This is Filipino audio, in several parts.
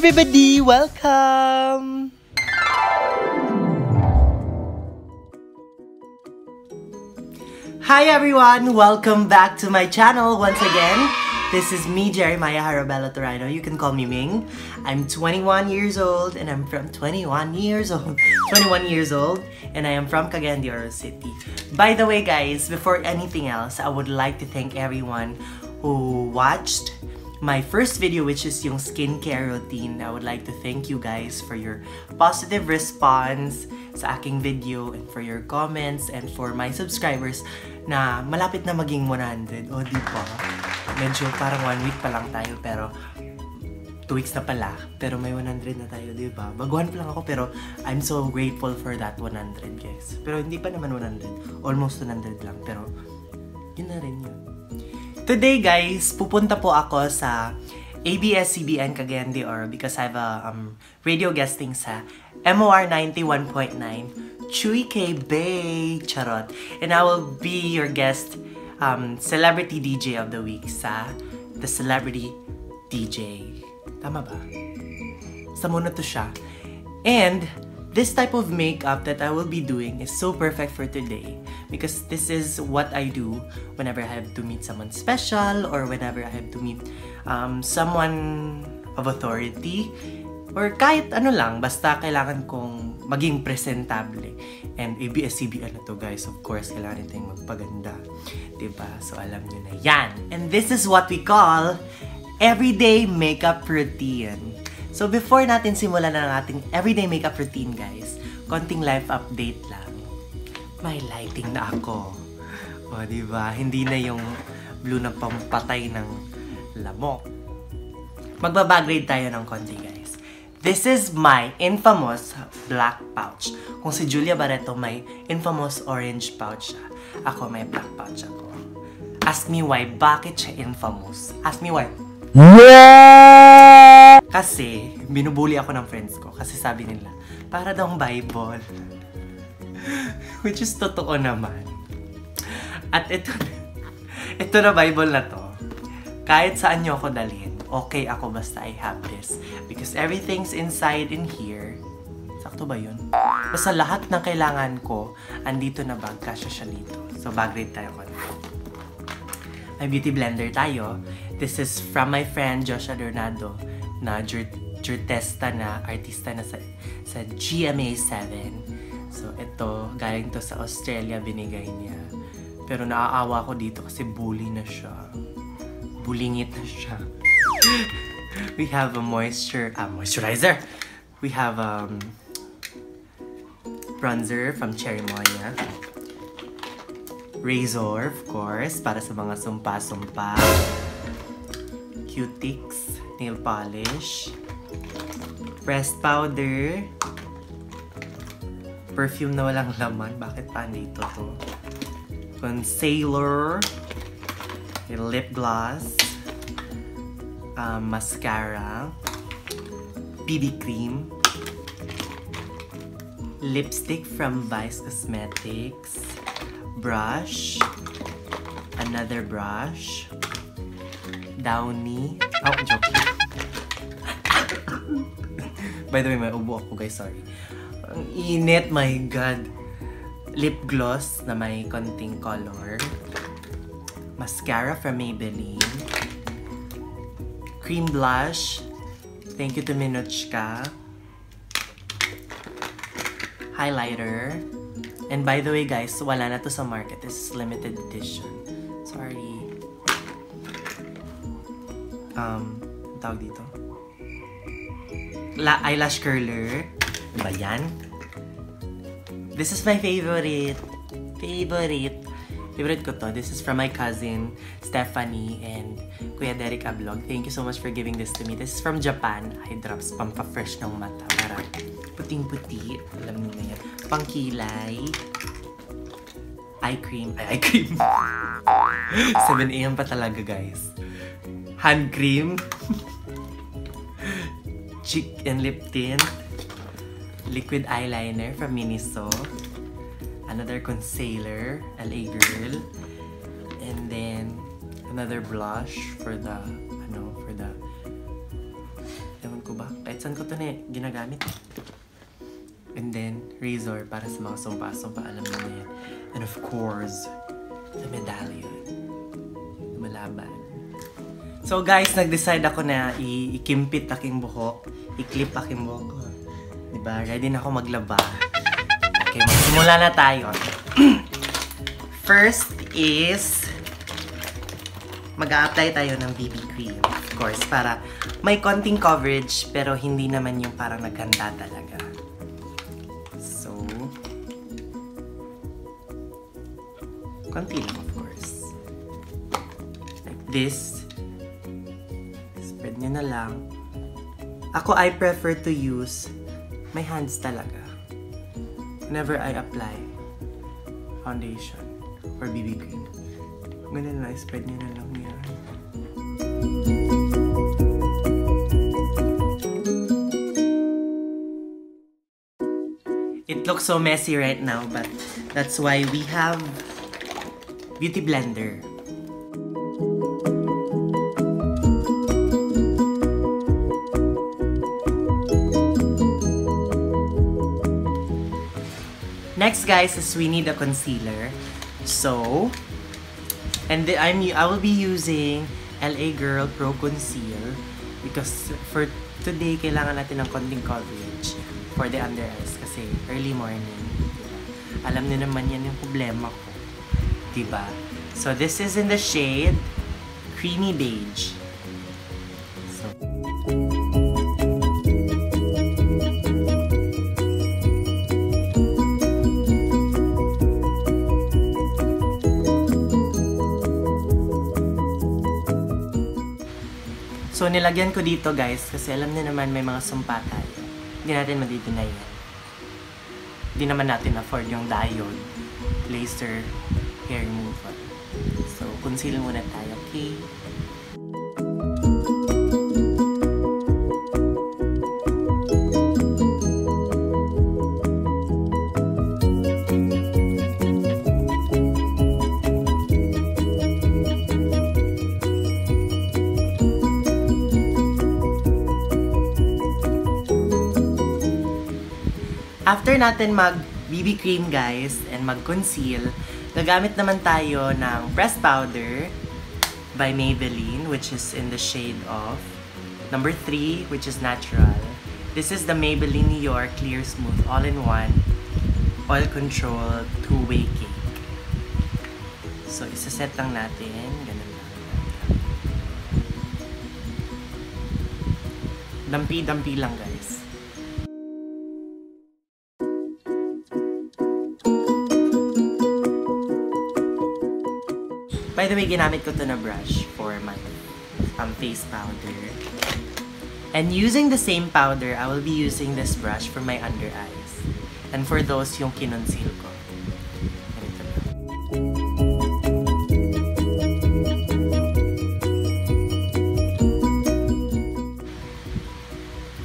everybody! Welcome! Hi everyone! Welcome back to my channel once again. This is me, Jeremiah Harabella Torino. You can call me Ming. I'm 21 years old and I'm from 21 years old and I am from Cagayan de Oro City. By the way guys, before anything else, I would like to thank everyone who watched my first video, which is yung skincare routine. I would like to thank you guys for your positive response sa aking video and for your comments and for my subscribers na malapit na maging 100. O, di ba? Medyo parang 1 week pa lang tayo pero 2 weeks na pala. Pero may 100 na tayo, di ba? Baguhan pa lang ako pero I'm so grateful for that 100 guys. Pero hindi pa naman 100. Almost 100 lang. Pero yun na rin yun. Today guys, pupunta po ako sa ABS-CBN Cagayan de Oro because I have a radio guesting sa MOR 91.9 Chuy K. Bay Charot. And I will be your guest celebrity DJ of the week sa The Celebrity DJ. Tama ba? Sa muna to siya. And this type of makeup that I will be doing is so perfect for today because this is what I do whenever I have to meet someone special or whenever I have to meet someone of authority or kahit ano lang, basta kailangan kong maging presentable. And ABS-CBN na to guys, of course, kailangan tayong magpaganda. Diba? So alam nyo na yan. And this is what we call everyday makeup routine. So before natin simulan na ng ating everyday makeup routine guys, konting life update lang. May lighting na ako. O diba? Hindi na yung blue na pampatay ng lamok. Magbabagrade tayo ng konti guys. This is my infamous black pouch. Kung si Julia Barreto may infamous orange pouch siya, ako may black pouch ako. Ask me why. Bakit siya infamous? Ask me why. Yeah! Kasi, binubuli ako ng friends ko. Kasi sabi nila, para daw Bible. Which is totoo naman. At ito na Bible na to. Kahit saan nyo ako dalhin, okay ako basta I have this. Because everything's inside in here. Sakto ba yun? Basta lahat ng kailangan ko, andito na bag. Kasya siya dito. So, bag rate tayo ko. May beauty blender tayo. This is from my friend Joshua Dornado na jurtesta na, artista na sa GMA7. So, ito, galing to sa Australia, binigay niya. Pero naaawa ko dito kasi bully na siya. Bulingit na siya. We have a moisturizer. We have bronzer from Cherry Moya. Razor, of course, para sa mga sumpa-sumpa. Cutics, nail polish. Pressed powder. Perfume na walang laman. Bakit pa andito to? Concealer. Lip gloss. Mascara. BB cream. Lipstick from Vice Cosmetics. Brush. Another brush. Downy. Oh, joke. By the way, may ubo ako guys, sorry. Ang init, my god. Lip gloss na may konting color. Mascara from Maybelline. Cream blush. Thank you to Minochka. Highlighter. And by the way guys, wala na to sa market. This is limited edition. Sorry. Tawag dito. Eyelash curler. Diba yan? This is my favorite. Favorite ko to. This is from my cousin, Stephanie, and Kuya Derek Ablog. Thank you so much for giving this to me. This is from Japan. Eye drops, pampa-fresh ng mata. Para puting-puti. Alam niyo na yan. Pangkilay. Eye cream. 7 AM pa talaga, guys. Hand cream. Cheek and lip tint. Liquid eyeliner from Miniso. Another concealer, LA Girl. And then another blush for the ewan ko ba? Kahit ko to na ginagamit. And then, razor para sa mga sumpa-sumpa. Alam mo na yan. And of course, the medallion. Malaban. So guys, nag-decide ako na ikimpit aking buhok. I-clip aking buhok. Diba? Ready na ako maglaba. Okay, magsimula na tayo. First is mag-a-apply tayo ng BB cream. Of course, para may konting coverage pero hindi naman yung parang naganda talaga. So, konti lang of course. Like this. Spread nyo na lang. Ako, I prefer to use my hands talaga whenever I apply foundation or BB cream. Ganun na, spread nyo na lang yan. It looks so messy right now, but that's why we have Beauty Blender. Next, guys, is we need a concealer. So, and I will be using LA Girl Pro Conceal because for today, kailangan natin ng konting coverage for the under eyes kasi early morning. Diba? Alam niyo naman yan yung problema ko. Diba? So, this is in the shade Creamy Beige. So, So, nilagyan ko dito guys kasi alam niyo naman may mga sumpa tayo. Hindi natin madideny yan. Hindi naman natin afford yung diode, laser, hair removal. So, conceal muna tayo, okay? After natin mag-BB cream guys and mag-conceal, gagamit naman tayo ng pressed powder by Maybelline, which is in the shade of number 3, which is natural. This is the Maybelline New York Clear Smooth All-in-One Oil Control 2-Way Cake. So, isa-set lang natin. Ganun lang. Dampi-dampi lang guys. By the way, ginamit ko to na brush for my face powder. And using the same powder, I will be using this brush for my under eyes. And for those yung kinonceal ko. Ganito lang.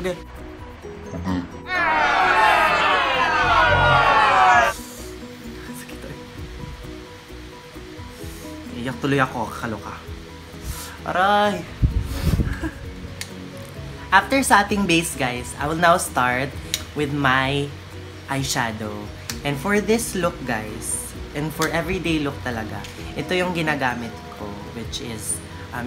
Okay. Iyak tuloy ako, kakaloka. Aray! After sa ating base, guys, I will now start with my eyeshadow. And for this look, guys, and for everyday look talaga, ito yung ginagamit ko, which is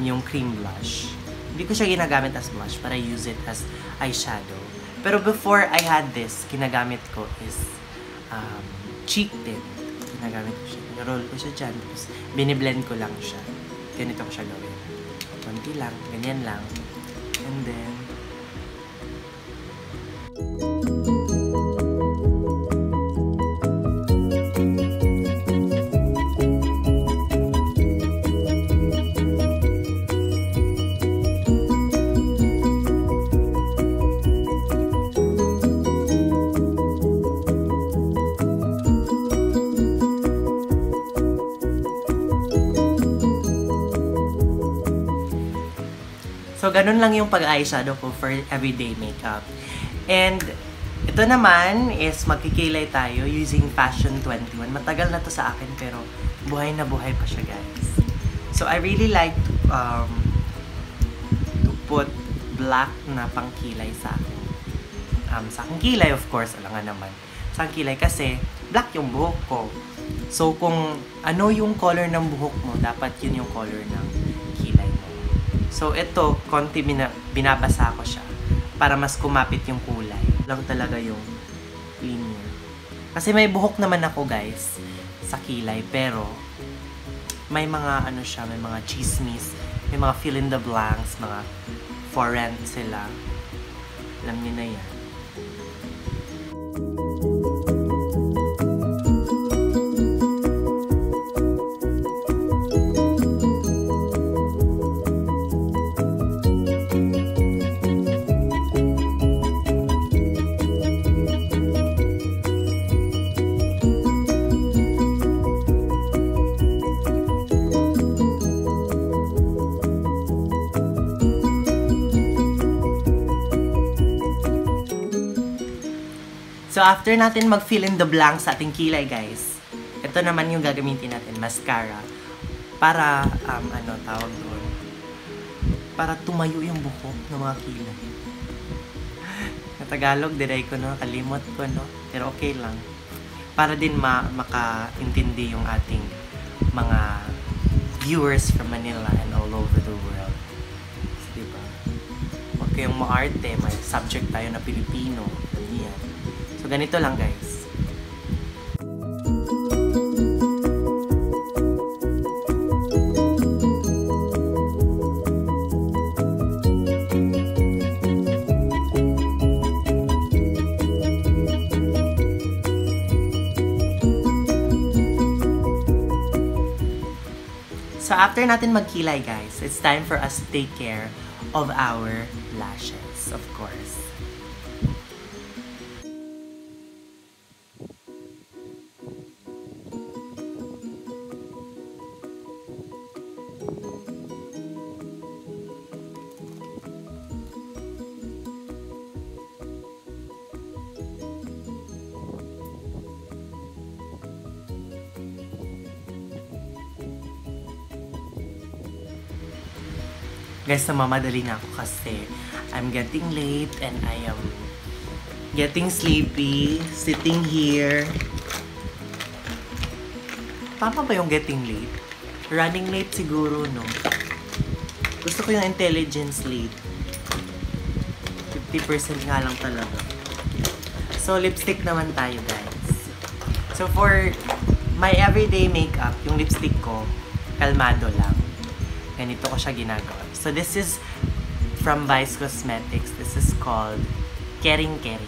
yung cream blush. Hindi ko siya ginagamit as blush, but I use it as eyeshadow. Pero before I had this, ginagamit ko is cheek tint. Ginagamit ko siya. Roll ko siya dyan. Tapos, biniblend ko lang siya. Ganito ko siya gawin. Konti lang. Ganyan lang. And then, so, ganun lang yung pag-eyeshadow ko for everyday makeup. And, ito naman is magkikilay tayo using Fashion 21. Matagal na to sa akin pero buhay na buhay pa siya, guys. So, I really like to put black na pangkilay sa akin sa aking kilay, of course, alangan naman. Sa aking kilay kasi black yung buhok ko. So, kung ano yung color ng buhok mo, dapat yun yung color ng kilay mo. So, ito, konti binabasa ko siya para mas kumapit yung kulay. Lang talaga yung linya. Kasi may buhok naman ako, guys, sa kilay, pero may mga ano siya, may mga chismis, may mga fill in the blanks, mga foreign sila. Alam niyo na yan. So, after natin mag-fill in the blanks sa ating kilay, guys, ito naman yung gagamitin natin, mascara. Para, ano tawag doon? Para tumayo yung buhok ng mga kilay. Sa Tagalog, diray ko, no? Kalimot ko, no? Pero okay lang. Para din makaintindi yung ating mga viewers from Manila and all over the world. So, diba? Huwag kayong maarte, may subject tayo na Pilipino. Yan. So, ganito lang, guys. So, after natin magkilay, guys, it's time for us to take care of our lashes, of course. Guys, namamadali na ako kasi I'm getting late and I am getting sleepy, sitting here. Tama ba yung getting late? Running late siguro, no? Gusto ko yung intelligence late. 50% nga lang talaga. So, lipstick naman tayo, guys. So, for my everyday makeup, yung lipstick ko, kalmado lang. Ganito ko siya ginagawa. So, this is from Vice Cosmetics. This is called Kering Keri.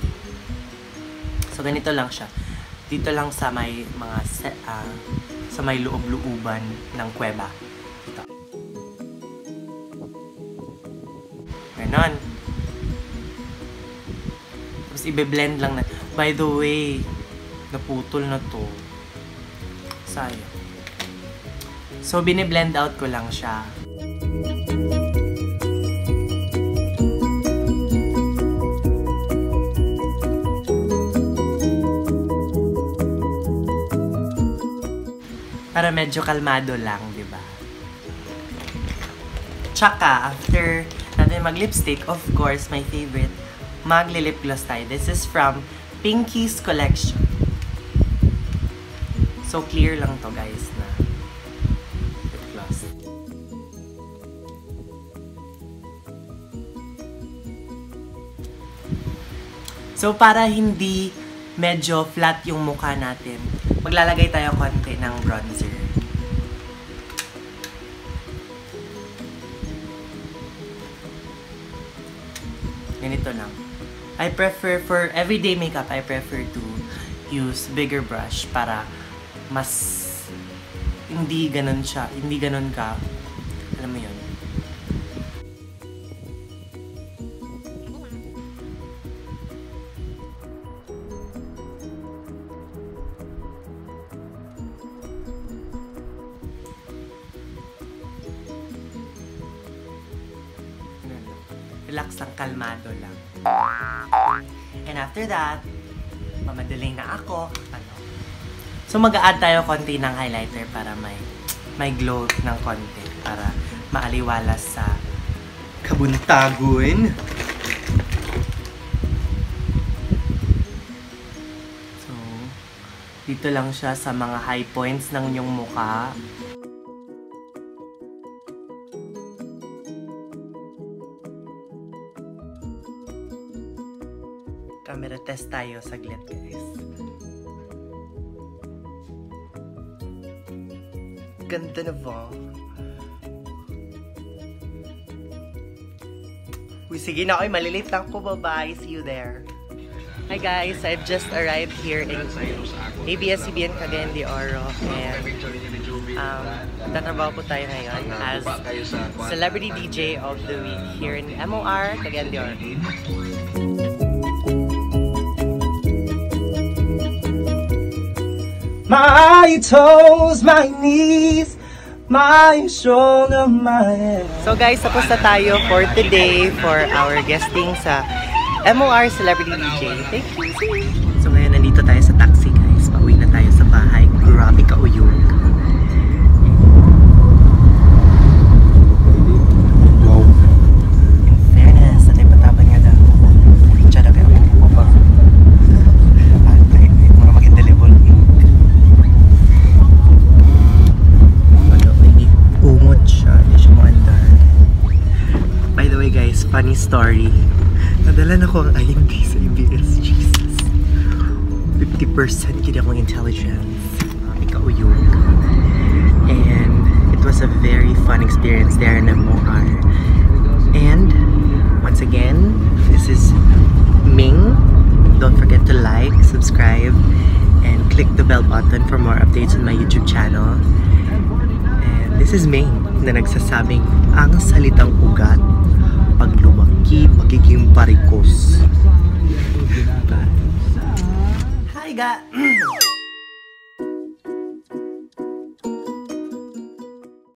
So, ganito lang siya. Dito lang sa may mga sa may loob-looban ng kuweba. Ito. Ganon. Tapos, ibe-blend lang na. By the way, naputol na to. Sayang. So, bine-blend out ko lang siya. Para medyo kalmado lang, di ba? Tsaka, after natin mag-lipstick, of course, my favorite, magli-lip gloss tayo. This is from Pinky's collection. So, clear lang to, guys, na lip gloss. So, para hindi medyo flat yung mukha natin, maglalagay tayo konti ng bronzer. Ganito lang. I prefer, for everyday makeup, I prefer to use bigger brush para mas hindi ganun siya, hindi ganun ka, alam mo yun. Relax lang, kalmado lang. And after that, mamadaling na ako. So, mag-a-add tayo konti ng highlighter para may glow ng konti. Para maaliwalas sa kabuntagun. Dito lang siya sa mga high points ng inyong mukha. Camera test tayo saglit, guys. Ganda na ba? Uy, sige na, malilate lang ko. Bye-bye. See you there. Hi guys, I've just arrived here in ABS-CBN Cagayan de Oro and tatrabaho po tayo ngayon as Celebrity DJ of the Week here in MOR Cagayan de Oro. My toes, my knees, my shoulder, my head. So guys, tapos na tayo for today for our guesting sa MOR Celebrity DJ. Thank you. See you. So ngayon nandito tayo sa taxi, guys. Pauwi na tayo sa bahay. Grabe kauyog. Wow. In fairness, natay patapan nga daw. Tiyada kayo mo pa. Ay, mga mag-indelibol. Umot siya. Hindi siya maandar. By the way, guys, funny story. Nadala na ko ang IMD sa ABS. Jesus. 50% kina akong intelligence. Ikauyog. And it was a very fun experience there in MOR. And once again, this is Ming. Don't forget to like, subscribe, and click the bell button for more updates on my YouTube channel. And this is Ming na nagsasabing ang salitang ugat pag lumaki, magiging parikos. Hi, guys!